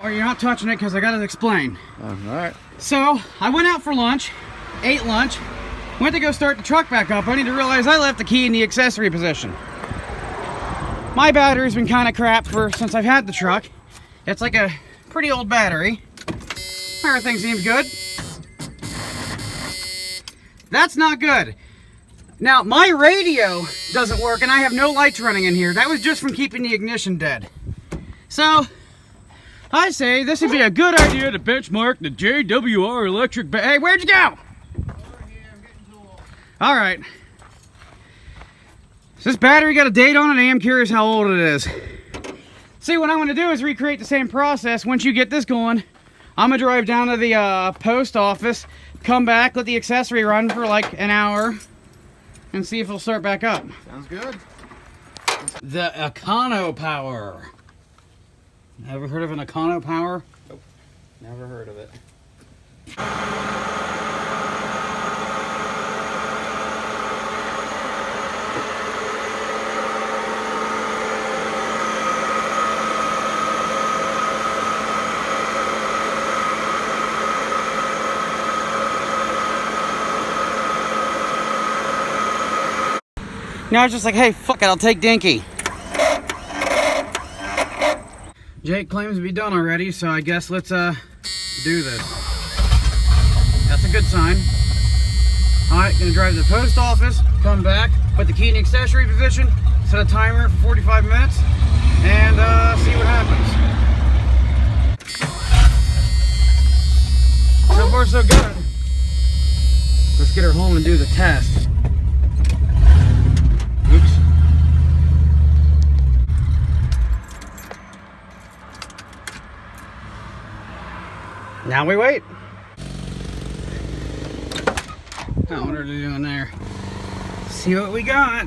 Or you're not touching it because I gotta explain. Alright. So, I went out for lunch, ate lunch, went to go start the truck back up. I need to realize I left the key in the accessory position. My battery's been kind of crap since I've had the truck. It's like a pretty old battery. Everything seems good. That's not good. Now, my radio doesn't work and I have no lights running in here. That was just from keeping the ignition dead. So, I say this would be a good idea to benchmark the JWR electric Hey, where'd you go? Alright. Does this battery got a date on it? I am curious how old it is. See, what I'm going to do is recreate the same process. Once you get this going, I'm going to drive down to the post office, come back, let the accessory run for like an hour, and see if it'll start back up. Sounds good. The Econo Power. Ever heard of an Econo Power? Nope. Never heard of it. Now it's just like, hey, fuck it, I'll take Dinky. Jake claims to be done already, so I guess let's do this. That's a good sign. Alright, gonna drive to the post office, come back, put the key in the accessory position, set a timer for 45 minutes, and see what happens. So far so good. Let's get her home and do the test. Oops. Now we wait. I wonder what they're doing there. See what we got.